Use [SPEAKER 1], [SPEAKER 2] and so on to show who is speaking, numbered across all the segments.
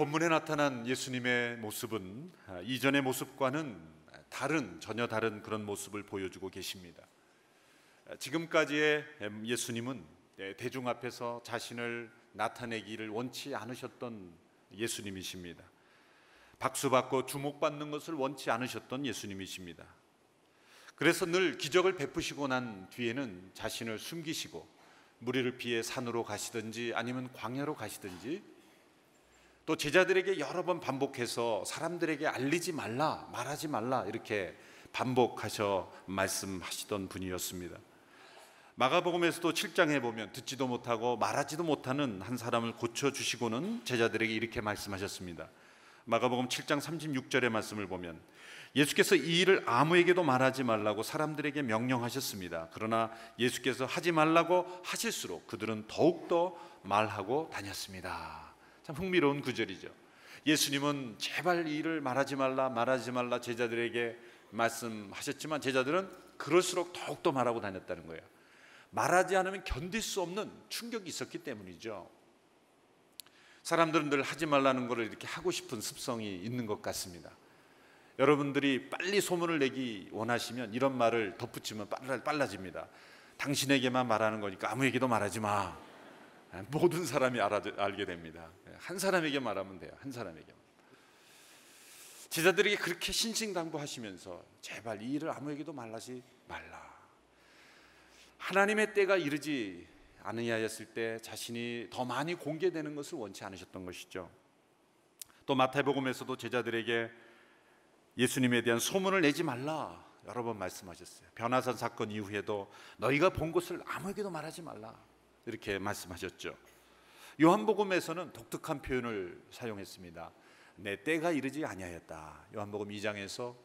[SPEAKER 1] 본문에 나타난 예수님의 모습은 이전의 모습과는 전혀 다른 그런 모습을 보여주고 계십니다. 지금까지의 예수님은 대중 앞에서 자신을 나타내기를 원치 않으셨던 예수님이십니다. 박수받고 주목받는 것을 원치 않으셨던 예수님이십니다. 그래서 늘 기적을 베푸시고 난 뒤에는 자신을 숨기시고 무리를 피해 산으로 가시든지 아니면 광야로 가시든지, 또 제자들에게 여러 번 반복해서 사람들에게 알리지 말라, 말하지 말라 이렇게 반복하셔 말씀하시던 분이었습니다. 마가복음에서도 7장에 보면 듣지도 못하고 말하지도 못하는 한 사람을 고쳐주시고는 제자들에게 이렇게 말씀하셨습니다. 마가복음 7장 36절의 말씀을 보면 예수께서 이 일을 아무에게도 말하지 말라고 사람들에게 명령하셨습니다. 그러나 예수께서 하지 말라고 하실수록 그들은 더욱더 말하고 다녔습니다. 참 흥미로운 구절이죠. 예수님은 제발 이 일을 말하지 말라 제자들에게 말씀하셨지만 제자들은 그럴수록 더욱더 말하고 다녔다는 거예요. 말하지 않으면 견딜 수 없는 충격이 있었기 때문이죠. 사람들은 늘 하지 말라는 것을 이렇게 하고 싶은 습성이 있는 것 같습니다. 여러분들이 빨리 소문을 내기 원하시면 이런 말을 덧붙이면 빨라집니다. 당신에게만 말하는 거니까 아무에게도 말하지 마. 모든 사람이 알게 됩니다. 한 사람에게 말하면 돼요. 한 사람에게. 제자들에게 그렇게 신신당부하시면서 제발 이 일을 아무에게도 말하지 말라. 하나님의 때가 이르지 아니하였을 때 자신이 더 많이 공개되는 것을 원치 않으셨던 것이죠. 또 마태복음에서도 제자들에게 예수님에 대한 소문을 내지 말라 여러 번 말씀하셨어요. 변화산 사건 이후에도 너희가 본 것을 아무에게도 말하지 말라 이렇게 말씀하셨죠. 요한복음에서는 독특한 표현을 사용했습니다. 내 때가 이르지 아니하였다. 요한복음 2장에서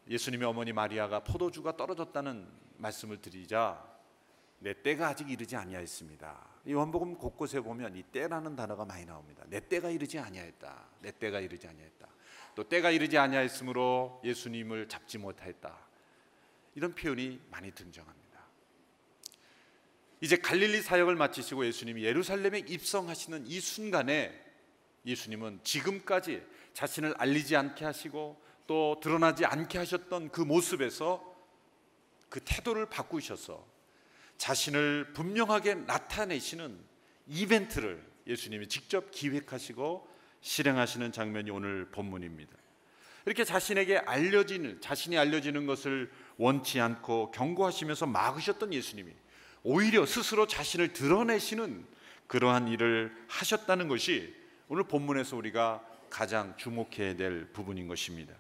[SPEAKER 1] 예수님의 어머니 마리아가 포도주가 떨어졌다는 말씀을 드리자 내 때가 아직 이르지 아니하였습니다. 요한복음 곳곳에 보면 이 때라는 단어가 많이 나옵니다. 내 때가 이르지 아니하였다. 내 때가 이르지 아니하였다. 또 때가 이르지 아니하였으므로 예수님을 잡지 못하였다. 이런 표현이 많이 등장합니다. 이제 갈릴리 사역을 마치시고 예수님이 예루살렘에 입성하시는 이 순간에 예수님은 지금까지 자신을 알리지 않게 하시고 또 드러나지 않게 하셨던 그 모습에서 그 태도를 바꾸셔서 자신을 분명하게 나타내시는 이벤트를 예수님이 직접 기획하시고 실행하시는 장면이 오늘 본문입니다. 이렇게 자신이 알려지는 것을 원치 않고 경고하시면서 막으셨던 예수님이 오히려 스스로 자신을 드러내시는 그러한 일을 하셨다는 것이 오늘 본문에서 우리가 가장 주목해야 될 부분인 것입니다.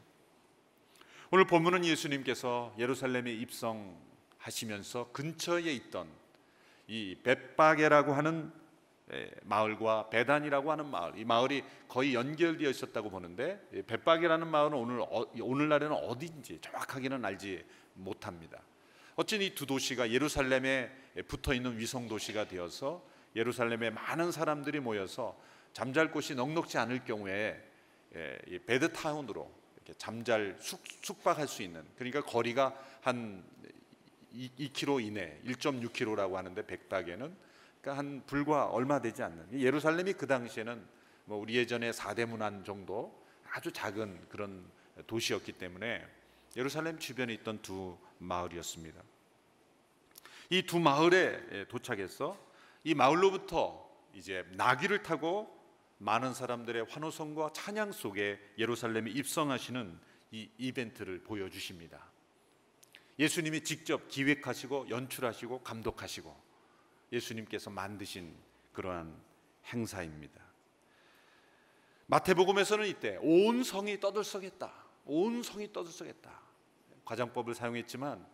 [SPEAKER 1] 오늘 본문은 예수님께서 예루살렘에 입성하시면서 근처에 있던 이 벳바게라고 하는 마을과 베단이라고 하는 마을, 이 마을이 거의 연결되어 있었다고 보는데 벳바게라는 마을은 오늘날에는 어디인지 정확하게는 알지 못합니다. 어쨌든 이 두 도시가 예루살렘에 붙어있는 위성도시가 되어서 예루살렘에 많은 사람들이 모여서 잠잘 곳이 넉넉지 않을 경우에 베드타운으로 잠잘 숙박할 수 있는, 그러니까 거리가 한 2km 이내, 1.6km라고 하는데 벳바게는 그러니까 한 불과 얼마 되지 않는, 예루살렘이 그 당시에는 뭐 우리 예전에 4대문안 정도 아주 작은 그런 도시였기 때문에 예루살렘 주변에 있던 두 마을이었습니다. 이 두 마을에 도착해서 이 마을로부터 이제 나귀를 타고 많은 사람들의 환호성과 찬양 속에 예루살렘에 입성하시는 이 이벤트를 보여주십니다. 예수님이 직접 기획하시고 연출하시고 감독하시고 예수님께서 만드신 그러한 행사입니다. 마태복음에서는 이때 온 성이 떠들썩했다. 온 성이 떠들썩했다. 과장법을 사용했지만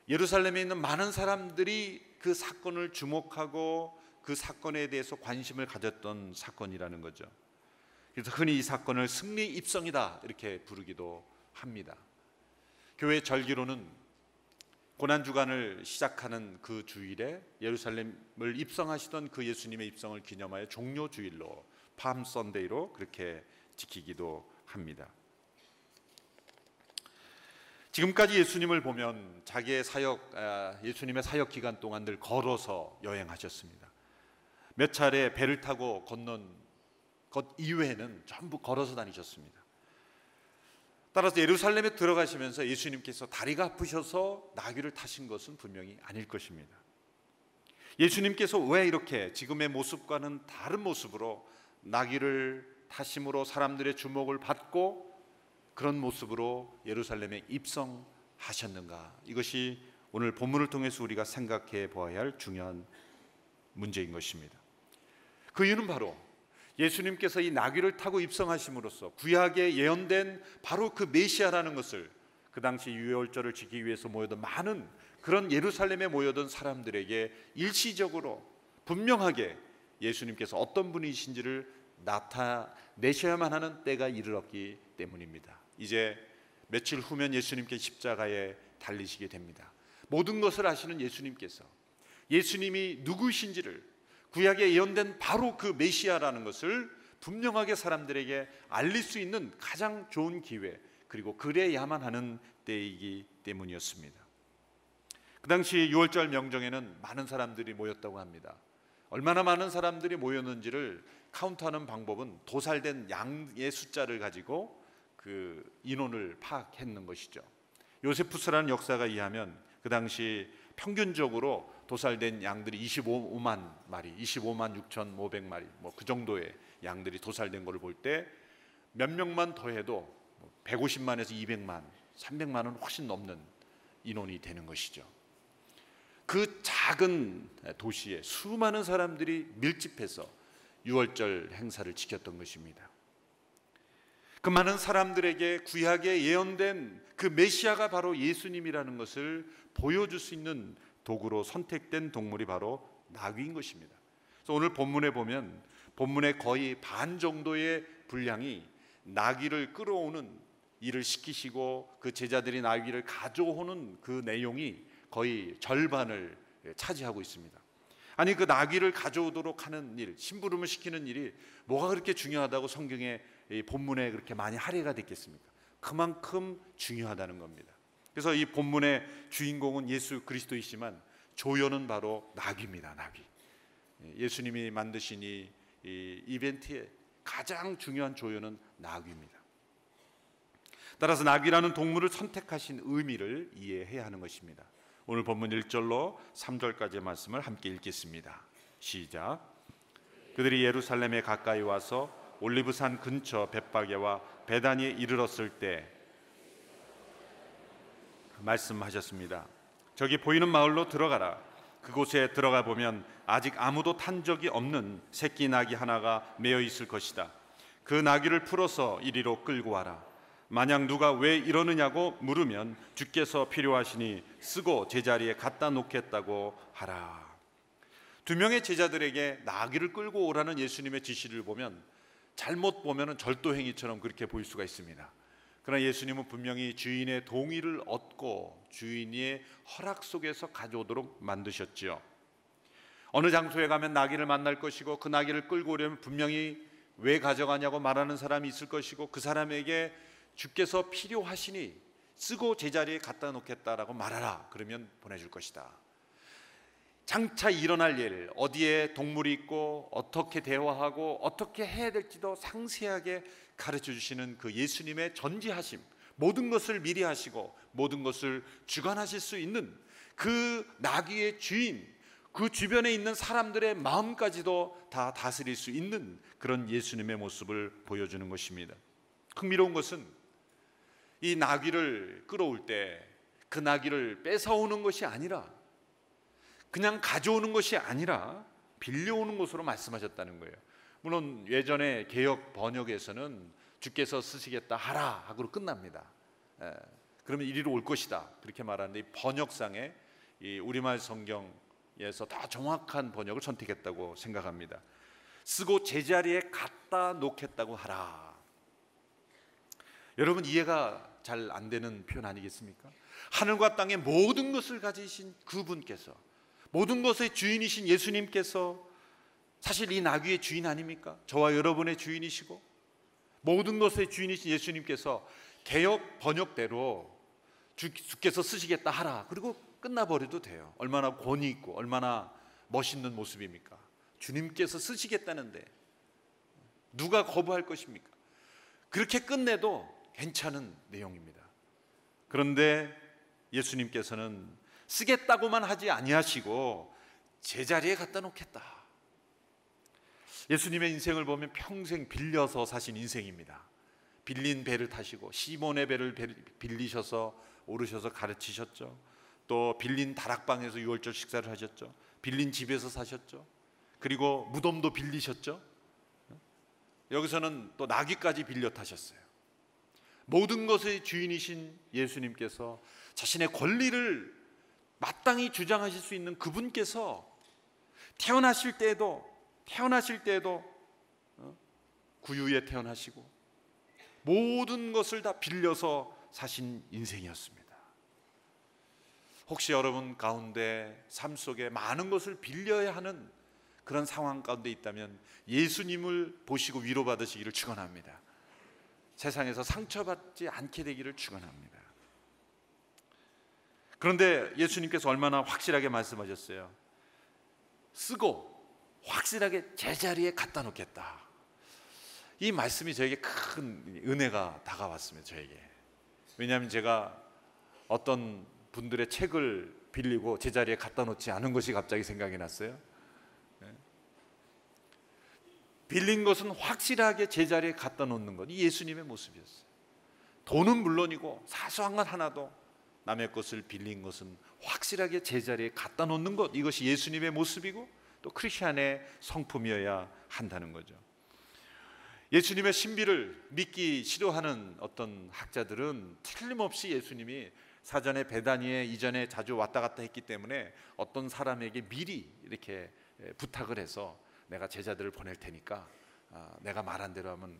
[SPEAKER 1] 예루살렘에 있는 많은 사람들이 그 사건을 주목하고 그 사건에 대해서 관심을 가졌던 사건이라는 거죠. 그래서 흔히 이 사건을 승리 입성이다 이렇게 부르기도 합니다. 교회 절기로는 고난주간을 시작하는 그 주일에 예루살렘을 입성하시던 그 예수님의 입성을 기념하여 종료주일로 팜 선데이로 그렇게 지키기도 합니다. 지금까지 예수님을 보면 자기의 예수님의 사역 기간 동안 늘 걸어서 여행하셨습니다. 몇 차례 배를 타고 건넌 것 이외에는 전부 걸어서 다니셨습니다. 따라서 예루살렘에 들어가시면서 예수님께서 다리가 아프셔서 나귀를 타신 것은 분명히 아닐 것입니다. 예수님께서 왜 이렇게 지금의 모습과는 다른 모습으로 나귀를 타심으로 사람들의 주목을 받고 그런 모습으로 예루살렘에 입성하셨는가? 이것이 오늘 본문을 통해서 우리가 생각해 보아야 할 중요한 문제인 것입니다. 그 이유는 바로 예수님께서 이 나귀를 타고 입성하심으로써 구약에 예언된 바로 그 메시아라는 것을 그 당시 유월절을 지키기 위해서 모여든 많은 그런 예루살렘에 모여든 사람들에게 일시적으로 분명하게 예수님께서 어떤 분이신지를 나타내셔야만 하는 때가 이르렀기 때문입니다. 이제 며칠 후면 예수님께 십자가에 달리시게 됩니다. 모든 것을 아시는 예수님께서 예수님이 누구신지를 구약에 예언된 바로 그 메시아라는 것을 분명하게 사람들에게 알릴 수 있는 가장 좋은 기회, 그리고 그래야만 하는 때이기 때문이었습니다. 그 당시 유월절 명정에는 많은 사람들이 모였다고 합니다. 얼마나 많은 사람들이 모였는지를 카운트하는 방법은 도살된 양의 숫자를 가지고 그 인원을 파악했는 것이죠. 요세푸스라는 역사가 이해하면 그 당시 평균적으로 도살된 양들이 25만 마리, 25만 6,500마리 뭐 그 정도의 양들이 도살된 것을 볼 때 몇 명만 더해도 150만에서 200만, 300만은 훨씬 넘는 인원이 되는 것이죠. 그 작은 도시에 수많은 사람들이 밀집해서 유월절 행사를 지켰던 것입니다. 그 많은 사람들에게 구약에 예언된 그 메시아가 바로 예수님이라는 것을 보여줄 수 있는 도구로 선택된 동물이 바로 나귀인 것입니다. 그래서 오늘 본문에 보면 본문의 거의 반 정도의 분량이 나귀를 끌어오는 일을 시키시고 그 제자들이 나귀를 가져오는 그 내용이 거의 절반을 차지하고 있습니다. 아니 그 나귀를 가져오도록 하는 일, 심부름을 시키는 일이 뭐가 그렇게 중요하다고 성경의 본문에 그렇게 많이 할애가 됐겠습니까? 그만큼 중요하다는 겁니다. 그래서 이 본문의 주인공은 예수 그리스도이지만 조연은 바로 나귀입니다. 나귀. 예수님이 만드신 이 이벤트의 가장 중요한 조연은 나귀입니다. 따라서 나귀라는 동물을 선택하신 의미를 이해해야 하는 것입니다. 오늘 본문 1절로 3절까지의 말씀을 함께 읽겠습니다. 시작. 그들이 예루살렘에 가까이 와서 올리브산 근처 벳바게와 베다니에 이르렀을 때 말씀하셨습니다. 저기 보이는 마을로 들어가라. 그곳에 들어가 보면 아직 아무도 탄 적이 없는 새끼 나귀 하나가 매어 있을 것이다. 그 나귀를 풀어서 이리로 끌고 와라. 만약 누가 왜 이러느냐고 물으면 주께서 필요하시니 쓰고 제자리에 갖다 놓겠다고 하라. 두 명의 제자들에게 나귀를 끌고 오라는 예수님의 지시를 보면 잘못 보면 절도행위처럼 그렇게 보일 수가 있습니다. 그러나 예수님은 분명히 주인의 동의를 얻고 주인의 허락 속에서 가져오도록 만드셨지요. 어느 장소에 가면 나귀를 만날 것이고 그 나귀를 끌고 오려면 분명히 왜 가져가냐고 말하는 사람이 있을 것이고 그 사람에게 주께서 필요하시니 쓰고 제자리에 갖다 놓겠다라고 말하라. 그러면 보내줄 것이다. 장차 일어날 일, 어디에 동물이 있고 어떻게 대화하고 어떻게 해야 될지도 상세하게 가르쳐 주시는 그 예수님의 전지하심, 모든 것을 미리 하시고 모든 것을 주관하실 수 있는 그 나귀의 주인, 그 주변에 있는 사람들의 마음까지도 다 다스릴 수 있는 그런 예수님의 모습을 보여주는 것입니다. 흥미로운 것은 이 나귀를 끌어올 때 그 나귀를 뺏어오는 것이 아니라 그냥 가져오는 것이 아니라 빌려오는 것으로 말씀하셨다는 거예요. 물론 예전에 개역 번역에서는 주께서 쓰시겠다 하라 하고 끝납니다. 그러면 이리로 올 것이다 그렇게 말하는데 이 번역상에 이 우리말 성경에서 더 정확한 번역을 선택했다고 생각합니다. 쓰고 제자리에 갖다 놓겠다고 하라. 여러분 이해가 잘 안 되는 표현 아니겠습니까? 하늘과 땅의 모든 것을 가지신 그분께서, 모든 것의 주인이신 예수님께서 사실 이 나귀의 주인 아닙니까? 저와 여러분의 주인이시고 모든 것의 주인이신 예수님께서 개역 번역대로 주께서 쓰시겠다 하라 그리고 끝나버려도 돼요. 얼마나 권위 있고 얼마나 멋있는 모습입니까? 주님께서 쓰시겠다는데 누가 거부할 것입니까? 그렇게 끝내도 괜찮은 내용입니다. 그런데 예수님께서는 쓰겠다고만 하지 아니하시고 제자리에 갖다 놓겠다. 예수님의 인생을 보면 평생 빌려서 사신 인생입니다. 빌린 배를 타시고 시몬의 배를 빌리셔서 오르셔서 가르치셨죠. 또 빌린 다락방에서 유월절 식사를 하셨죠. 빌린 집에서 사셨죠. 그리고 무덤도 빌리셨죠. 여기서는 또 나귀까지 빌려 타셨어요. 모든 것의 주인이신 예수님께서 자신의 권리를 마땅히 주장하실 수 있는 그분께서 태어나실 때에도 구유에 태어나시고 모든 것을 다 빌려서 사신 인생이었습니다. 혹시 여러분 가운데 삶 속에 많은 것을 빌려야 하는 그런 상황 가운데 있다면 예수님을 보시고 위로받으시기를 축원합니다. 세상에서 상처받지 않게 되기를 축원합니다. 그런데 예수님께서 얼마나 확실하게 말씀하셨어요. 쓰고 확실하게 제자리에 갖다 놓겠다. 이 말씀이 저에게 큰 은혜가 다가왔습니다. 저에게. 왜냐하면 제가 어떤 분들의 책을 빌리고 제자리에 갖다 놓지 않은 것이 갑자기 생각이 났어요. 빌린 것은 확실하게 제자리에 갖다 놓는 것, 이 예수님의 모습이었어요. 돈은 물론이고 사소한 것 하나도 남의 것을 빌린 것은 확실하게 제자리에 갖다 놓는 것, 이것이 예수님의 모습이고 또 크리스찬의 성품이어야 한다는 거죠. 예수님의 신비를 믿기 싫어하는 어떤 학자들은 틀림없이 예수님이 사전에 베다니에 이전에 자주 왔다 갔다 했기 때문에 어떤 사람에게 미리 이렇게 부탁을 해서 내가 제자들을 보낼 테니까 내가 말한 대로 하면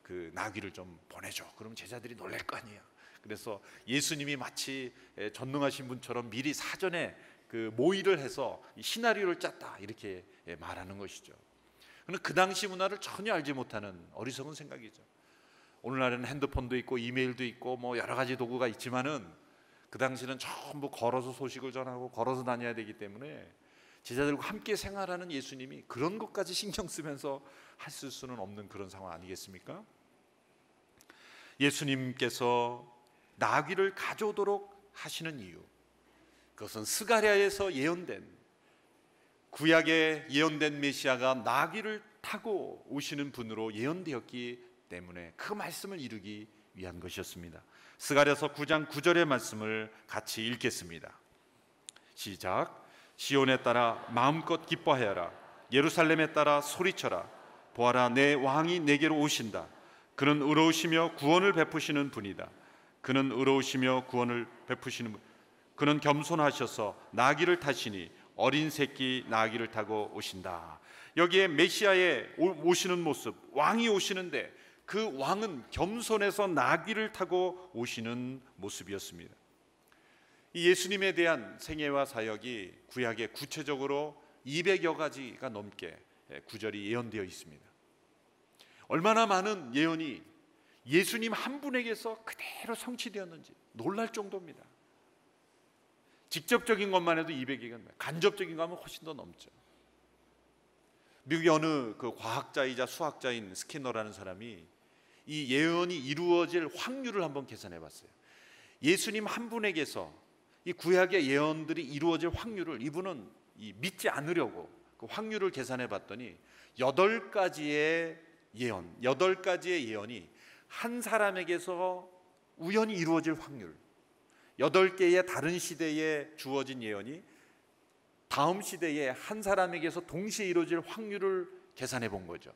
[SPEAKER 1] 그 나귀를 좀 보내줘. 그러면 제자들이 놀랄 거 아니에요. 그래서 예수님이 마치 전능하신 분처럼 미리 사전에 그 모의를 해서 시나리오를 짰다 이렇게 말하는 것이죠. 그런데 그 당시 문화를 전혀 알지 못하는 어리석은 생각이죠. 오늘날에는 핸드폰도 있고 이메일도 있고 뭐 여러 가지 도구가 있지만은 그 당시는 전부 걸어서 소식을 전하고 걸어서 다녀야 되기 때문에 제자들과 함께 생활하는 예수님이 그런 것까지 신경 쓰면서 하실 수는 없는 그런 상황 아니겠습니까? 예수님께서 나귀를 가져오도록 하시는 이유, 그것은 스가랴에서 예언된 구약에 예언된 메시아가 나귀를 타고 오시는 분으로 예언되었기 때문에 그 말씀을 이루기 위한 것이었습니다. 스가랴서 9장 9절의 말씀을 같이 읽겠습니다. 시작. 시온에 따라 마음껏 기뻐하여라. 예루살렘에 따라 소리쳐라. 보아라, 내 왕이 내게로 오신다. 그는 의로우시며 구원을 베푸시는 분이다. 그는 의로우시며 구원을 베푸시는 분. 그는 겸손하셔서 나귀를 타시니 어린 새끼 나귀를 타고 오신다. 여기에 메시아의 오시는 모습, 왕이 오시는데 그 왕은 겸손해서 나귀를 타고 오시는 모습이었습니다. 이 예수님에 대한 생애와 사역이 구약에 구체적으로 200여 가지가 넘게 구절이 예언되어 있습니다. 얼마나 많은 예언이 예수님 한 분에게서 그대로 성취되었는지 놀랄 정도입니다. 직접적인 것만 해도 200여가 넘어요. 간접적인 거 하면 훨씬 더 넘죠. 미국의 어느 그 과학자이자 수학자인 스키너라는 사람이 이 예언이 이루어질 확률을 한번 계산해 봤어요. 예수님 한 분에게서 이 구약의 예언들이 이루어질 확률을 이분은 믿지 않으려고 그 확률을 계산해 봤더니 8가지의 예언이 한 사람에게서 우연히 이루어질 확률, 8개의 다른 시대에 주어진 예언이 다음 시대에 한 사람에게서 동시에 이루어질 확률을 계산해 본 거죠.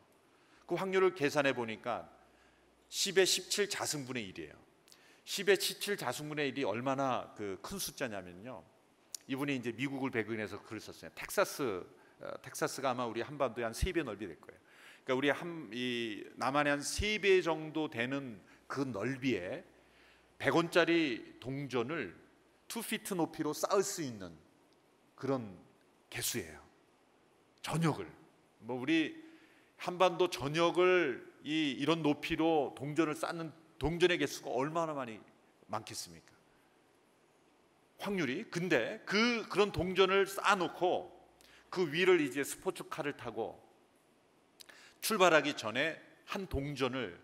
[SPEAKER 1] 그 확률을 계산해 보니까 10의 17 자승분의 1이에요. 10의 17 자승분의 1이 얼마나 그 큰 숫자냐면요. 이분이 이제 미국을 배경해서 글을 썼어요. 텍사스가 아마 우리 한반도의 한 3배 넓이 될 거예요. 그러니까 우리 남한의 한 3배 정도 되는 그 넓이에 100원짜리 동전을 2피트 높이로 쌓을 수 있는 그런 개수예요. 전역을 우리 한반도 전역을 이런 높이로 동전을 쌓는 동전의 개수가 얼마나 많겠습니까? 확률이. 근데 그런 동전을 쌓아놓고 그 위를 이제 스포츠카를 타고 출발하기 전에 한 동전을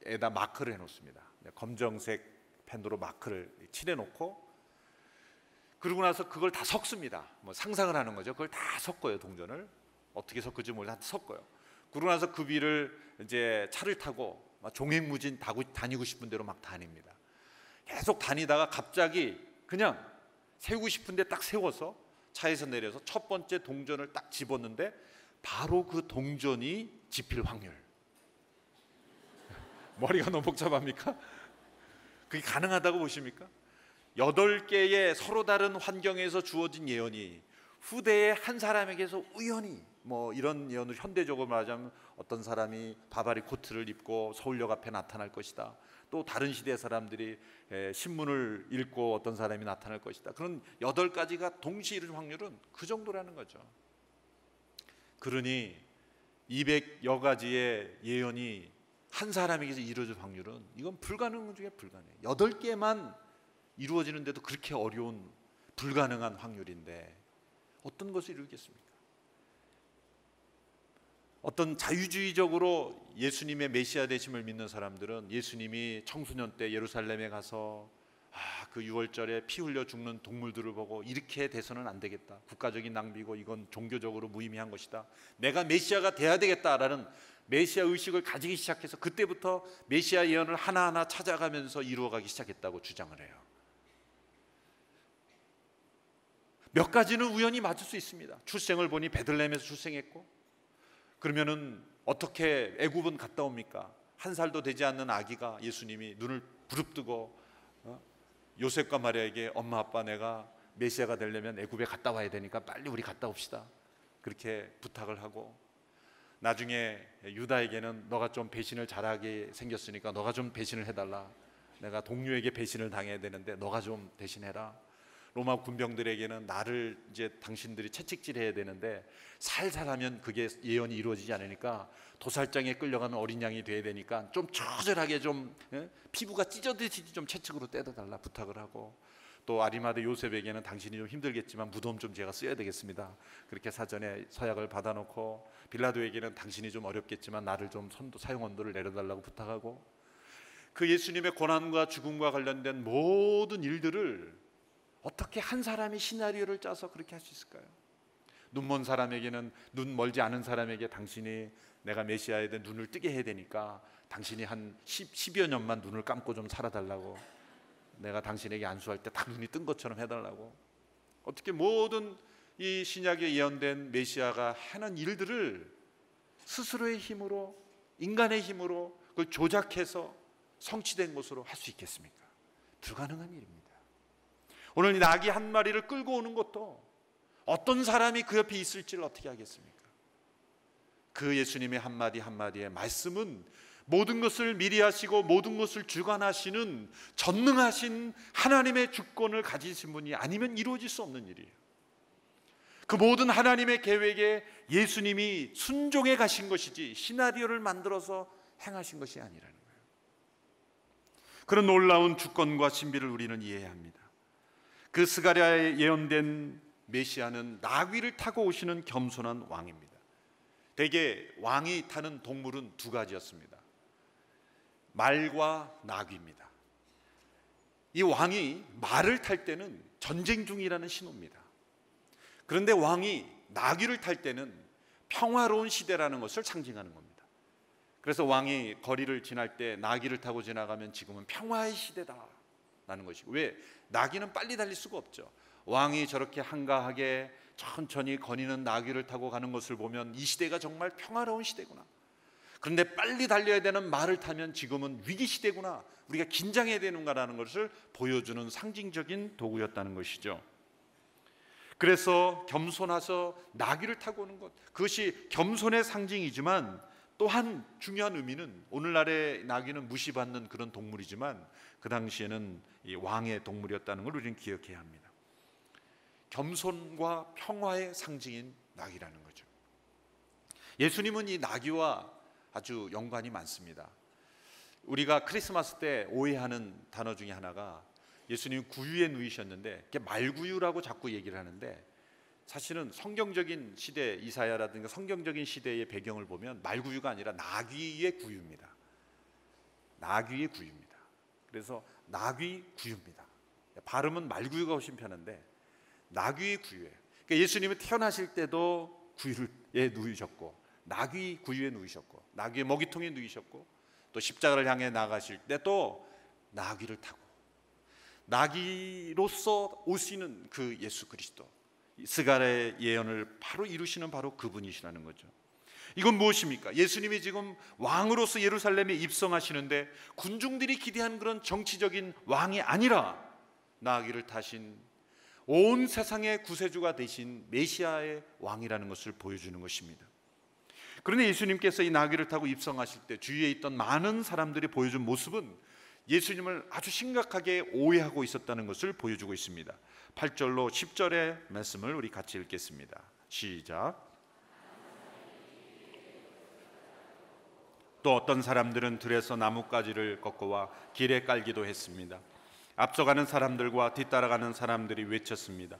[SPEAKER 1] 에다 마크를 해놓습니다. 검정색 펜으로 마크를 칠해놓고, 그러고 나서 그걸 다 섞습니다. 뭐 상상을 하는 거죠. 그걸 다 섞어요. 동전을 어떻게 섞을지 몰라 섞어요. 그러고 나서 그 비를 이제 차를 타고 막 종횡무진 다니고 싶은 대로 막 다닙니다. 계속 다니다가 갑자기 그냥 세우고 싶은데 딱 세워서 차에서 내려서 첫 번째 동전을 딱 집었는데 바로 그 동전이 집힐 확률. 머리가 너무 복잡합니까? 그게 가능하다고 보십니까? 8개의 서로 다른 환경에서 주어진 예언이 후대의 한 사람에게서 우연히, 뭐 이런 예언을 현대적으로 말하자면 어떤 사람이 바바리 코트를 입고 서울역 앞에 나타날 것이다. 또 다른 시대 사람들이 신문을 읽고 어떤 사람이 나타날 것이다. 그런 8가지가 동시에 이룰 확률은 그 정도라는 거죠. 그러니 200여 가지의 예언이 한 사람에게서 이루어질 확률은 이건 불가능 중에 불가능해요. 8개만 이루어지는데도 그렇게 어려운 불가능한 확률인데 어떤 것을 이루겠습니까? 어떤 자유주의적으로 예수님의 메시아 되심을 믿는 사람들은 예수님이 청소년 때 예루살렘에 가서 그 유월절에 피 흘려 죽는 동물들을 보고 이렇게 돼서는 안 되겠다. 국가적인 낭비고 이건 종교적으로 무의미한 것이다. 내가 메시아가 돼야 되겠다라는 메시아 의식을 가지기 시작해서 그때부터 메시아 예언을 하나하나 찾아가면서 이루어가기 시작했다고 주장을 해요. 몇 가지는 우연히 맞을 수 있습니다. 출생을 보니 베들레헴에서 출생했고, 그러면은 어떻게 애굽은 갔다 옵니까? 1살도 되지 않는 아기가 예수님이 눈을 부릅뜨고 요셉과 마리아에게 엄마 아빠 내가 메시아가 되려면 애굽에 갔다 와야 되니까 빨리 우리 갔다 옵시다. 그렇게 부탁을 하고, 나중에 유다에게는 너가 좀 배신을 잘하게 생겼으니까 너가 좀 배신을 해달라. 내가 동료에게 배신을 당해야 되는데 너가 좀 대신해라. 로마 군병들에게는 나를 이제 당신들이 채찍질해야 되는데 살살하면 그게 예언이 이루어지지 않으니까 도살장에 끌려가는 어린 양이 돼야 되니까 좀 처절하게 좀 피부가 찢어지듯이 좀 채찍으로 때려달라 부탁을 하고, 또 아리마대 요셉에게는 당신이 좀 힘들겠지만 무덤 좀 제가 써야 되겠습니다. 그렇게 사전에 서약을 받아놓고, 빌라도에게는 당신이 좀 어렵겠지만 나를 좀 사형 언도를 내려달라고 부탁하고, 그 예수님의 고난과 죽음과 관련된 모든 일들을 어떻게 한 사람이 시나리오를 짜서 그렇게 할 수 있을까요? 눈먼 사람에게는 눈 멀지 않은 사람에게 당신이 내가 메시아에 대해 눈을 뜨게 해야 되니까 당신이 한 10여 년만 눈을 감고 좀 살아달라고, 내가 당신에게 안수할 때 딱 눈이 뜬 것처럼 해달라고, 어떻게 모든 이 신약에 예언된 메시아가 하는 일들을 스스로의 힘으로, 인간의 힘으로 그걸 조작해서 성취된 것으로 할 수 있겠습니까? 불가능한 일입니다. 오늘 이 나귀 한 마리를 끌고 오는 것도 어떤 사람이 그 옆에 있을지를 어떻게 하겠습니까? 그 예수님의 한마디 한마디의 말씀은 모든 것을 미리 하시고 모든 것을 주관하시는 전능하신 하나님의 주권을 가지신 분이 아니면 이루어질 수 없는 일이에요. 그 모든 하나님의 계획에 예수님이 순종해 가신 것이지 시나리오를 만들어서 행하신 것이 아니라는 거예요. 그런 놀라운 주권과 신비를 우리는 이해해야 합니다. 그 스가랴에 예언된 메시아는 나귀를 타고 오시는 겸손한 왕입니다. 대개 왕이 타는 동물은 2가지였습니다. 말과 나귀입니다. 이 왕이 말을 탈 때는 전쟁 중이라는 신호입니다. 그런데 왕이 나귀를 탈 때는 평화로운 시대라는 것을 상징하는 겁니다. 그래서 왕이 거리를 지날 때 나귀를 타고 지나가면 지금은 평화의 시대다라는 것이고, 왜? 나귀는 빨리 달릴 수가 없죠. 왕이 저렇게 한가하게 천천히 거니는 나귀를 타고 가는 것을 보면 이 시대가 정말 평화로운 시대구나. 그런데 빨리 달려야 되는 말을 타면 지금은 위기 시대구나, 우리가 긴장해야 되는가라는 것을 보여주는 상징적인 도구였다는 것이죠. 그래서 겸손해서 나귀를 타고 오는 것, 그것이 겸손의 상징이지만 또한 중요한 의미는, 오늘날의 나귀는 무시받는 그런 동물이지만 그 당시에는 이 왕의 동물이었다는 걸 우리는 기억해야 합니다. 겸손과 평화의 상징인 나귀라는 거죠. 예수님은 이 나귀와 아주 연관이 많습니다. 우리가 크리스마스 때 오해하는 단어 중에 하나가, 예수님이 구유에 누이셨는데 말구유라고 자꾸 얘기를 하는데, 사실은 성경적인 시대, 이사야라든가 성경적인 시대의 배경을 보면 말구유가 아니라 나귀의 구유입니다. 나귀의 구유입니다. 그래서 나귀 구유입니다. 발음은 말구유가 훨씬 편한데 나귀의 구유예요. 그러니까 예수님은 태어나실 때도 구유에 누이셨고, 나귀 구유에 누이셨고, 나귀의 먹이통에 누이셨고, 또 십자가를 향해 나가실 때 또 나귀를 타고, 나귀로서 오시는 그 예수 그리스도, 스가랴의 예언을 바로 이루시는 바로 그분이시라는 거죠. 이건 무엇입니까? 예수님이 지금 왕으로서 예루살렘에 입성하시는데 군중들이 기대한 그런 정치적인 왕이 아니라 나귀를 타신 온 세상의 구세주가 되신 메시아의 왕이라는 것을 보여주는 것입니다. 그런데 예수님께서 이 나귀를 타고 입성하실 때 주위에 있던 많은 사람들이 보여준 모습은 예수님을 아주 심각하게 오해하고 있었다는 것을 보여주고 있습니다. 8절로 10절의 말씀을 우리 같이 읽겠습니다. 시작. 또 어떤 사람들은 들에서 나뭇가지를 꺾어와 길에 깔기도 했습니다. 앞서가는 사람들과 뒤따라가는 사람들이 외쳤습니다.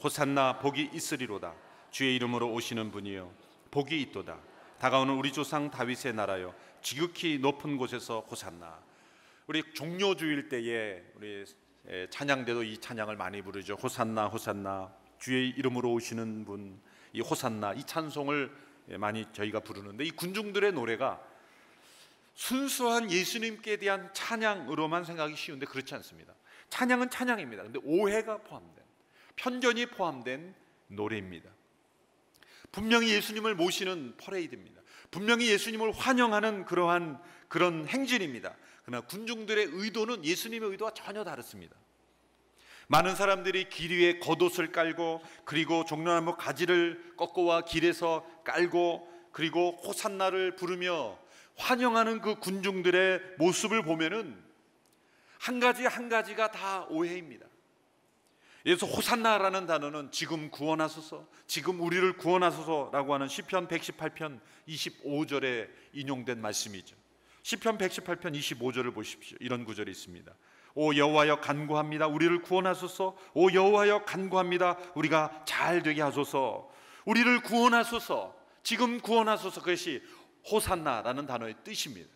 [SPEAKER 1] 호산나, 복이 있으리로다. 주의 이름으로 오시는 분이여, 복이 있도다. 다가오는 우리 조상 다윗의 나라여, 지극히 높은 곳에서 호산나. 우리 종료주일 때에 우리 찬양대도 이 찬양을 많이 부르죠. 호산나 호산나, 주의 이름으로 오시는 분, 이 호산나, 이 찬송을 많이 저희가 부르는데, 이 군중들의 노래가 순수한 예수님께 대한 찬양으로만 생각하기 쉬운데 그렇지 않습니다. 찬양은 찬양입니다. 근데 오해가 포함된, 편견이 포함된 노래입니다. 분명히 예수님을 모시는 퍼레이드입니다. 분명히 예수님을 환영하는 그런 행진입니다. 그러나 군중들의 의도는 예수님의 의도와 전혀 다릅니다. 많은 사람들이 길 위에 겉옷을 깔고, 그리고 종려나무 가지를 꺾어와 길에서 깔고, 그리고 호산나를 부르며 환영하는 그 군중들의 모습을 보면은 한 가지 한 가지가 다 오해입니다. 그래서 호산나라는 단어는 지금 구원하소서, 지금 우리를 구원하소서라고 하는 시편 118편 25절에 인용된 말씀이죠. 시편 118편 25절을 보십시오. 이런 구절이 있습니다. 오 여호와여 간구합니다. 우리를 구원하소서. 오 여호와여 간구합니다. 우리가 잘 되게 하소서. 우리를 구원하소서, 지금 구원하소서. 그것이 호산나라는 단어의 뜻입니다.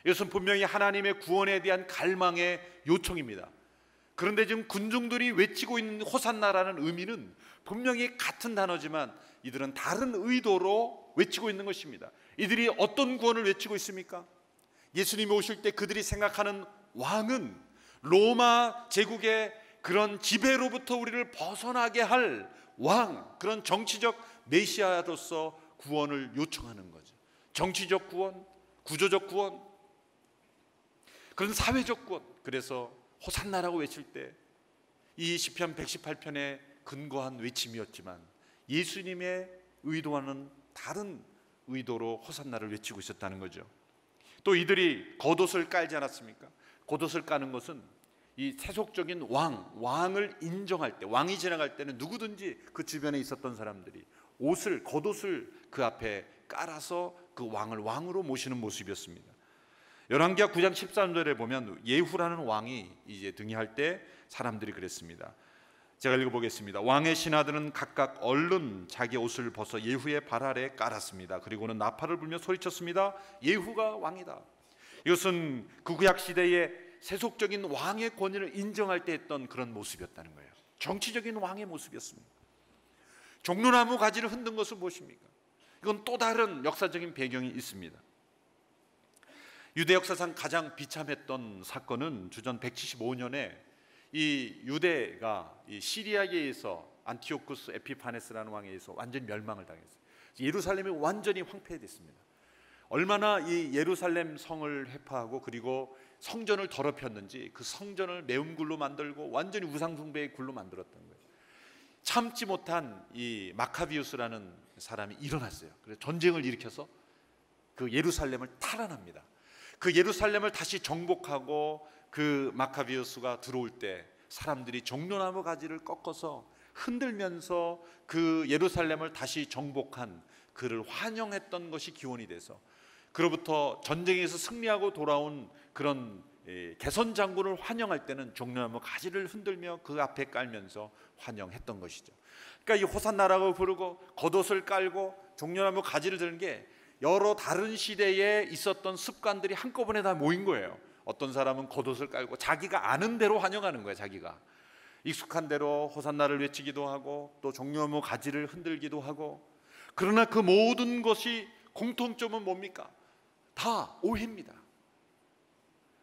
[SPEAKER 1] 이것은 분명히 하나님의 구원에 대한 갈망의 요청입니다. 그런데 지금 군중들이 외치고 있는 호산나라는 의미는 분명히 같은 단어지만 이들은 다른 의도로 외치고 있는 것입니다. 이들이 어떤 구원을 외치고 있습니까? 예수님이 오실 때 그들이 생각하는 왕은 로마 제국의 그런 지배로부터 우리를 벗어나게 할 왕, 그런 정치적 메시아로서 구원을 요청하는 거죠. 정치적 구원, 구조적 구원, 그런 사회적 구원. 그래서 호산나라고 외칠 때 이 시편 118편에 근거한 외침이었지만 예수님의 의도와는 다른 의도로 호산나를 외치고 있었다는 거죠. 또 이들이 겉옷을 깔지 않았습니까? 겉옷을 까는 것은 이 세속적인 왕을 인정할 때, 왕이 지나갈 때는 누구든지 그 주변에 있었던 사람들이 겉옷을 그 앞에 깔아서 그 왕을 왕으로 모시는 모습이었습니다. 열왕기하 9장 13절에 보면 예후라는 왕이 이제 등위할 때 사람들이 그랬습니다. 제가 읽어보겠습니다. 왕의 신하들은 각각 얼른 자기 옷을 벗어 예후의 발 아래 깔았습니다. 그리고는 나팔을 불며 소리쳤습니다. 예후가 왕이다. 이것은 그 구약 시대의 세속적인 왕의 권위를 인정할 때 했던 그런 모습이었다는 거예요. 정치적인 왕의 모습이었습니다. 종려나무 가지를 흔든 것은 무엇입니까? 이건 또 다른 역사적인 배경이 있습니다. 유대 역사상 가장 비참했던 사건은 주전 175년에 이 유대가 이 시리아에 의해서 안티오쿠스 에피파네스라는 왕에 의해서 완전히 멸망을 당했어요. 예루살렘이 완전히 황폐됐습니다. 얼마나 이 예루살렘 성을 회파하고 그리고 성전을 더럽혔는지 그 성전을 매운굴로 만들고 완전히 우상숭배의 굴로 만들었던 거예요. 참지 못한 이 마카비우스라는 사람이 일어났어요. 그래서 전쟁을 일으켜서 그 예루살렘을 탈환합니다. 그 예루살렘을 다시 정복하고 그 마카비우스가 들어올 때 사람들이 종려나무 가지를 꺾어서 흔들면서 그 예루살렘을 다시 정복한 그를 환영했던 것이 기원이 돼서 그로부터 전쟁에서 승리하고 돌아온 그런 개선 장군을 환영할 때는 종려나무 가지를 흔들며 그 앞에 깔면서 환영했던 것이죠. 그러니까 이 호산나라고 부르고 겉옷을 깔고 종려나무 가지를 드는 게 여러 다른 시대에 있었던 습관들이 한꺼번에 다 모인 거예요. 어떤 사람은 겉옷을 깔고 자기가 아는 대로 환영하는 거예요. 자기가 익숙한 대로 호산나를 외치기도 하고 또 종려나무 가지를 흔들기도 하고. 그러나 그 모든 것이 공통점은 뭡니까? 다 오해입니다.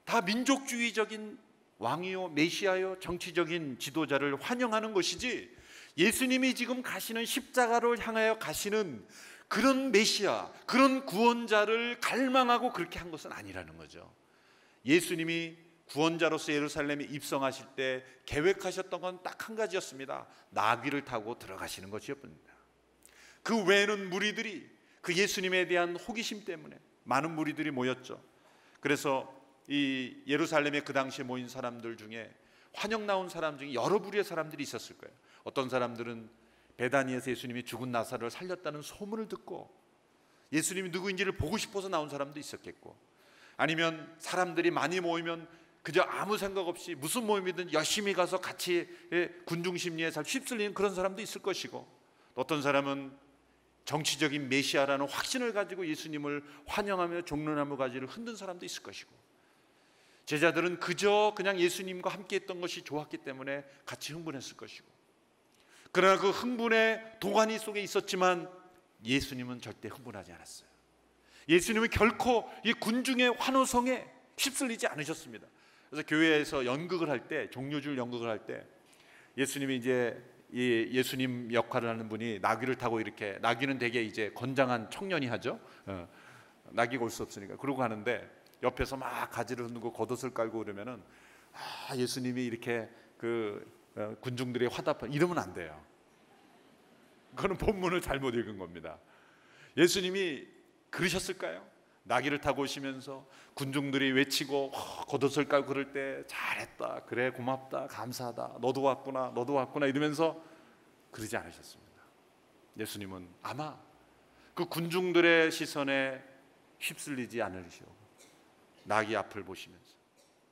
[SPEAKER 1] 다 민족주의적인 왕이요 메시아요 정치적인 지도자를 환영하는 것이지, 예수님이 지금 가시는 십자가를 향하여 가시는 그런 메시아, 그런 구원자를 갈망하고 그렇게 한 것은 아니라는 거죠. 예수님이 구원자로서 예루살렘에 입성하실 때 계획하셨던 건 딱 한 가지였습니다. 나귀를 타고 들어가시는 것이었습니다. 그 외에는 무리들이 그 예수님에 대한 호기심 때문에 많은 무리들이 모였죠. 그래서 이 예루살렘에 그 당시에 모인 사람들 중에 환영 나온 사람 중에 여러 부류의 사람들이 있었을 거예요. 어떤 사람들은 베다니에서 예수님이 죽은 나사로를 살렸다는 소문을 듣고 예수님이 누구인지를 보고 싶어서 나온 사람도 있었겠고, 아니면 사람들이 많이 모이면 그저 아무 생각 없이 무슨 모임이든 열심히 가서 같이 군중 심리에 잘 휩쓸리는 그런 사람도 있을 것이고, 어떤 사람은 정치적인 메시아라는 확신을 가지고 예수님을 환영하며 종려나무 가지를 흔든 사람도 있을 것이고, 제자들은 그냥 예수님과 함께 했던 것이 좋았기 때문에 같이 흥분했을 것이고, 그러나 그 흥분의 도가니 속에 있었지만 예수님은 절대 흥분하지 않았어요. 예수님은 결코 이 군중의 환호성에 휩쓸리지 않으셨습니다. 그래서 교회에서 연극을 할 때, 종려줄 연극을 할 때 예수님이 이제 이 예수님 역할을 하는 분이 나귀를 타고 이렇게, 나귀는 되게 이제 건장한 청년이 하죠. 나귀가 올 수 없으니까 그러고 하는데 옆에서 막 가지를 흔들고 겉옷을 깔고 그러면은 예수님이 이렇게 군중들의 화답한, 이러면 안 돼요. 그거는 본문을 잘못 읽은 겁니다. 예수님이 그러셨을까요? 나귀를 타고 오시면서 군중들이 외치고 겉옷을 깔고 그럴 때 잘했다, 그래 고맙다, 감사하다, 너도 왔구나, 너도 왔구나 이러면서 그러지 않으셨습니다. 예수님은 아마 그 군중들의 시선에 휩쓸리지 않으시고 나귀 앞을 보시면서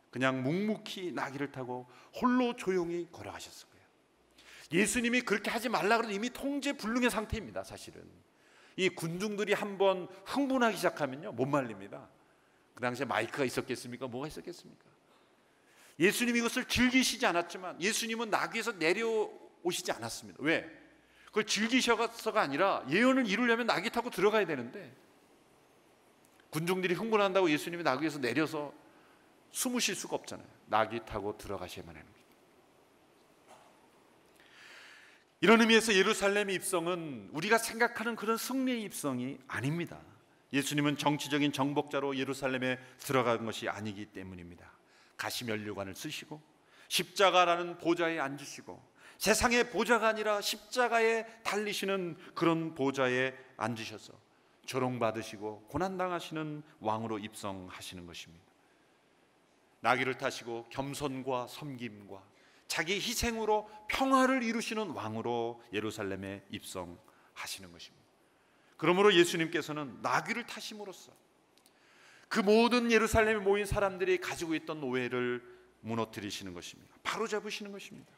[SPEAKER 1] 그냥 묵묵히 나귀를 타고 홀로 조용히 걸어가셨을 거예요. 예수님이 그렇게 하지 말라 그래도 이미 통제불능의 상태입니다. 사실은 이 군중들이 한번 흥분하기 시작하면요 못 말립니다. 그 당시에 마이크가 있었겠습니까? 뭐가 있었겠습니까? 예수님이 이것을 즐기시지 않았지만 예수님은 나귀에서 내려오시지 않았습니다. 왜? 그걸 즐기셔서가 아니라 예언을 이루려면 나귀 타고 들어가야 되는데, 군중들이 흥분한다고 예수님이 나귀에서 내려서 숨으실 수가 없잖아요. 나귀 타고 들어가셔야만 하는 거죠. 이런 의미에서 예루살렘 입성은 우리가 생각하는 그런 승리의 입성이 아닙니다. 예수님은 정치적인 정복자로 예루살렘에 들어간 것이 아니기 때문입니다. 가시면류관을 쓰시고 십자가라는 보좌에 앉으시고 세상의 보좌가 아니라 십자가에 달리시는 그런 보좌에 앉으셔서 조롱받으시고 고난당하시는 왕으로 입성하시는 것입니다. 나귀를 타시고 겸손과 섬김과 자기 희생으로 평화를 이루시는 왕으로 예루살렘에 입성하시는 것입니다. 그러므로 예수님께서는 나귀를 타심으로써 그 모든 예루살렘에 모인 사람들이 가지고 있던 오해를 무너뜨리시는 것입니다. 바로잡으시는 것입니다.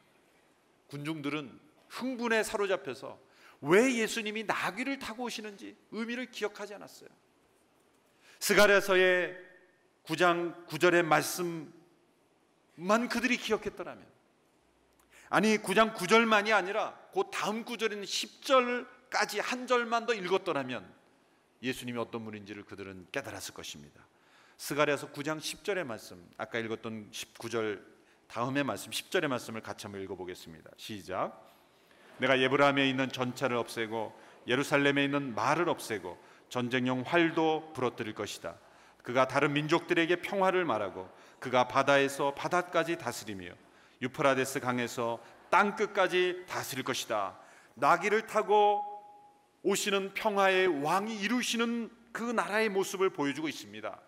[SPEAKER 1] 군중들은 흥분에 사로잡혀서 왜 예수님이 나귀를 타고 오시는지 의미를 기억하지 않았어요. 스가랴서의 9장 9절의 말씀만 그들이 기억했더라면, 아니 9장 9절만이 아니라 그 다음 구절인 10절까지 한 절만 더 읽었더라면 예수님이 어떤 분인지를 그들은 깨달았을 것입니다. 스가랴서 9장 10절의 말씀, 아까 읽었던 19절 다음의 말씀 10절의 말씀을 같이 한번 읽어보겠습니다. 시작. 내가 예브라임에 있는 전차를 없애고 예루살렘에 있는 말을 없애고 전쟁용 활도 부러뜨릴 것이다. 그가 다른 민족들에게 평화를 말하고 그가 바다에서 바다까지 다스리며 유프라데스 강에서 땅끝까지 다스릴 것이다. 나귀를 타고 오시는 평화의 왕이 이루시는 그 나라의 모습을 보여주고 있습니다.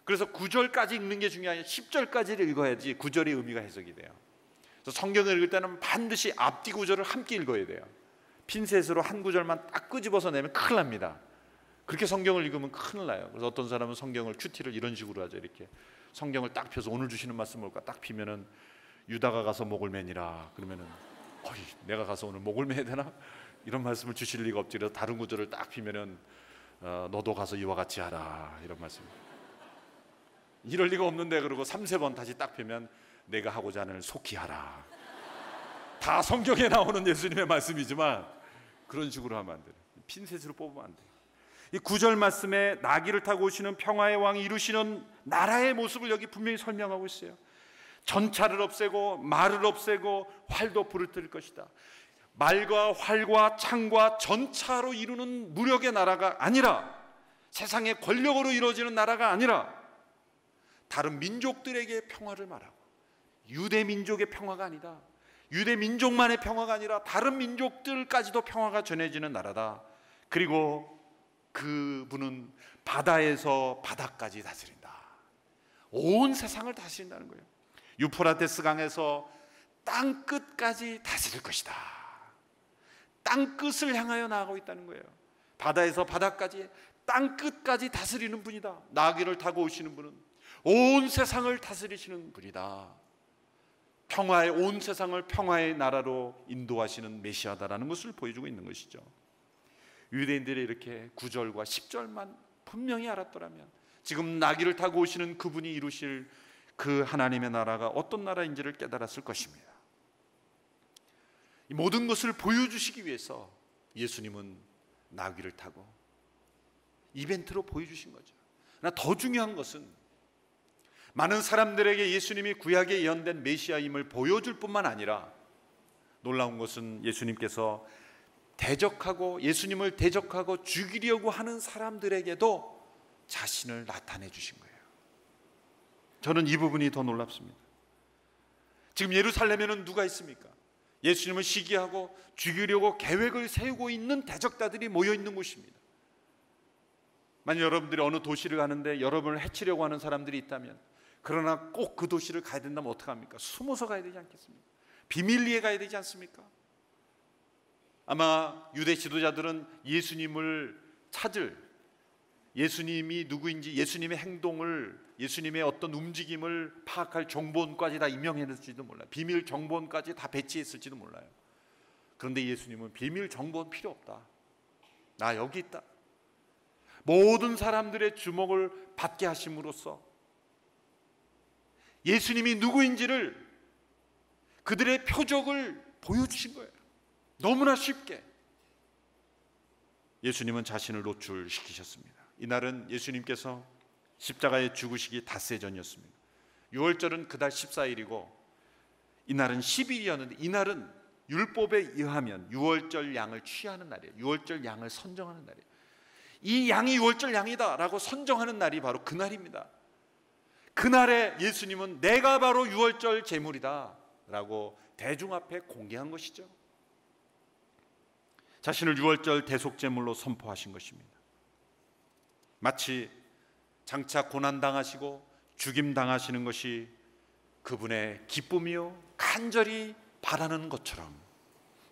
[SPEAKER 1] 그래서 9절까지 읽는 게 중요해요. 10절까지를 읽어야지 9절의 의미가 해석이 돼요. 그래서 성경을 읽을 때는 반드시 앞뒤 구절을 함께 읽어야 돼요. 핀셋으로 한 구절만 딱 끄집어서 내면 큰일 납니다. 그렇게 성경을 읽으면 큰일 나요. 그래서 어떤 사람은 성경을 큐티를 이런 식으로 하죠. 이렇게 성경을 딱 펴서 오늘 주시는 말씀 뭘까 딱 피면은 유다가 가서 목을 매니라. 그러면은 어이, 내가 가서 오늘 목을 매야 되나? 이런 말씀을 주실 리가 없지. 그래서 다른 구절을 딱 피면은 너도 가서 이와 같이 하라. 이런 말씀. 이럴 리가 없는데 그러고 3-4번 다시 딱 펴면 내가 하고자 하는 속히 하라. 다 성경에 나오는 예수님의 말씀이지만 그런 식으로 하면 안 돼요. 핀셋으로 뽑으면 안 돼요. 이 9절 말씀에 나귀를 타고 오시는 평화의 왕이 이루시는 나라의 모습을 여기 분명히 설명하고 있어요. 전차를 없애고 말을 없애고 활도 부르뜨릴 것이다. 말과 활과 창과 전차로 이루는 무력의 나라가 아니라, 세상의 권력으로 이루어지는 나라가 아니라 다른 민족들에게 평화를 말하고, 유대 민족의 평화가 아니다, 유대 민족만의 평화가 아니라 다른 민족들까지도 평화가 전해지는 나라다. 그리고 그분은 바다에서 바다까지 다스린다. 온 세상을 다스린다는 거예요. 유프라테스 강에서 땅 끝까지 다스릴 것이다. 땅 끝을 향하여 나아가고 있다는 거예요. 바다에서 바다까지, 땅 끝까지 다스리는 분이다. 나귀를 타고 오시는 분은 온 세상을 다스리시는 분이다. 평화의, 온 세상을 평화의 나라로 인도하시는 메시아다라는 것을 보여주고 있는 것이죠. 유대인들이 이렇게 9절과 10절만 분명히 알았더라면 지금 나귀를 타고 오시는 그분이 이루실 그 하나님의 나라가 어떤 나라인지를 깨달았을 것입니다. 이 모든 것을 보여주시기 위해서 예수님은 나귀를 타고 이벤트로 보여주신 거죠. 그러나 더 중요한 것은 많은 사람들에게 예수님이 구약에 예언된 메시아임을 보여줄 뿐만 아니라, 놀라운 것은 예수님께서 대적하고, 예수님을 대적하고 죽이려고 하는 사람들에게도 자신을 나타내 주신 거예요. 저는 이 부분이 더 놀랍습니다. 지금 예루살렘에는 누가 있습니까? 예수님을 시기하고 죽이려고 계획을 세우고 있는 대적자들이 모여 있는 곳입니다. 만약 여러분들이 어느 도시를 가는데 여러분을 해치려고 하는 사람들이 있다면, 그러나 꼭 그 도시를 가야 된다면 어떡합니까? 숨어서 가야 되지 않겠습니까? 비밀리에 가야 되지 않습니까? 아마 유대 지도자들은 예수님을 찾을, 예수님이 누구인지, 예수님의 행동을, 예수님의 어떤 움직임을 파악할 정보원까지 다 임명했을지도 몰라요. 비밀 정보원까지 다 배치했을지도 몰라요. 그런데 예수님은 비밀 정보원 필요 없다. 나 여기 있다. 모든 사람들의 주목을 받게 하심으로써 예수님이 누구인지를, 그들의 표적을 보여주신 거예요. 너무나 쉽게 예수님은 자신을 노출시키셨습니다. 이날은 예수님께서 십자가에 죽으시기 닷새 전이었습니다. 6월절은 그달 14일이고 이날은 10일이었는데, 이날은 율법에 의하면 6월절 양을 취하는 날이에요. 6월절 양을 선정하는 날이에요. 이 양이 6월절 양이다 라고 선정하는 날이 바로 그날입니다. 그날에 예수님은 내가 바로 6월절 제물이다 라고 대중 앞에 공개한 것이죠. 자신을 6월절 대속제물로 선포하신 것입니다. 마치 장차 고난당하시고 죽임당하시는 것이 그분의 기쁨이요 간절히 바라는 것처럼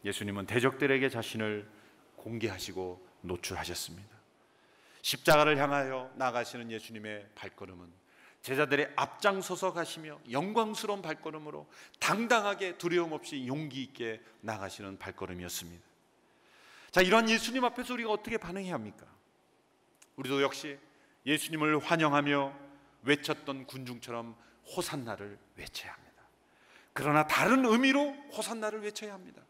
[SPEAKER 1] 예수님은 대적들에게 자신을 공개하시고 노출하셨습니다. 십자가를 향하여 나가시는 예수님의 발걸음은 제자들의 앞장서서 가시며 영광스러운 발걸음으로 당당하게 두려움 없이 용기 있게 나가시는 발걸음이었습니다. 자, 이러한 예수님 앞에서 우리가 어떻게 반응해야 합니까? 우리도 역시 예수님을 환영하며 외쳤던 군중처럼 호산나를 외쳐야 합니다. 그러나 다른 의미로 호산나를 외쳐야 합니다.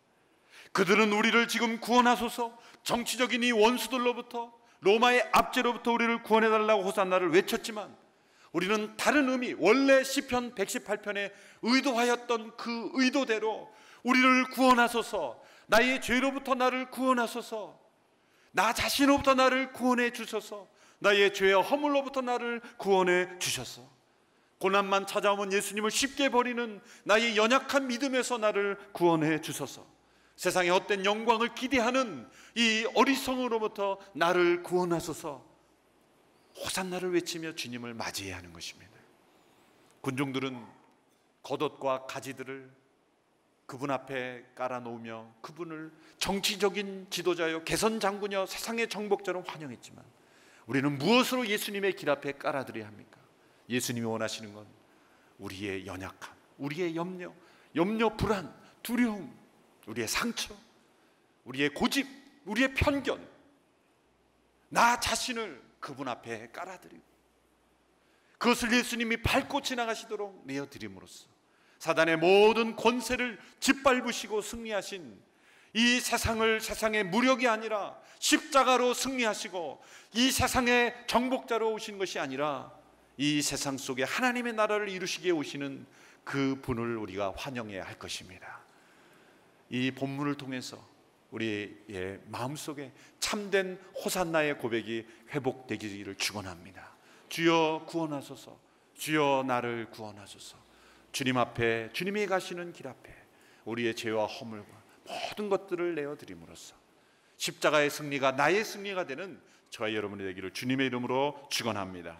[SPEAKER 1] 그들은 우리를 지금 구원하소서, 정치적인 이 원수들로부터, 로마의 압제로부터 우리를 구원해달라고 호산나를 외쳤지만, 우리는 다른 의미, 원래 시편 118편에 의도하였던 그 의도대로 우리를 구원하소서, 나의 죄로부터 나를 구원하소서, 나 자신으로부터 나를 구원해 주소서, 나의 죄와 허물로부터 나를 구원해 주셔서, 고난만 찾아오면 예수님을 쉽게 버리는 나의 연약한 믿음에서 나를 구원해 주소서, 세상의 헛된 영광을 기대하는 이 어리석음으로부터 나를 구원하소서, 호산나를 외치며 주님을 맞이해야 하는 것입니다. 군중들은 겉옷과 가지들을 그분 앞에 깔아놓으며 그분을 정치적인 지도자여 개선 장군여 세상의 정복자로 환영했지만, 우리는 무엇으로 예수님의 길 앞에 깔아드려야 합니까? 예수님이 원하시는 건 우리의 연약함, 우리의 염려, 불안, 두려움, 우리의 상처, 우리의 고집, 우리의 편견, 나 자신을 그분 앞에 깔아드리고 그것을 예수님이 밟고 지나가시도록 내어드림으로써 사단의 모든 권세를 짓밟으시고 승리하신 이 세상을 세상의 무력이 아니라 십자가로 승리하시고 이 세상의 정복자로 오신 것이 아니라 이 세상 속에 하나님의 나라를 이루시기에 오시는 그 분을 우리가 환영해야 할 것입니다. 이 본문을 통해서 우리의 마음속에 참된 호산나의 고백이 회복되기를 축원합니다. 주여 구원하소서, 주여 나를 구원하소서. 주님 앞에, 주님이 가시는 길 앞에 우리의 죄와 허물과 모든 것들을 내어드림으로써 십자가의 승리가 나의 승리가 되는 저와 여러분이 되기를 주님의 이름으로 축원합니다.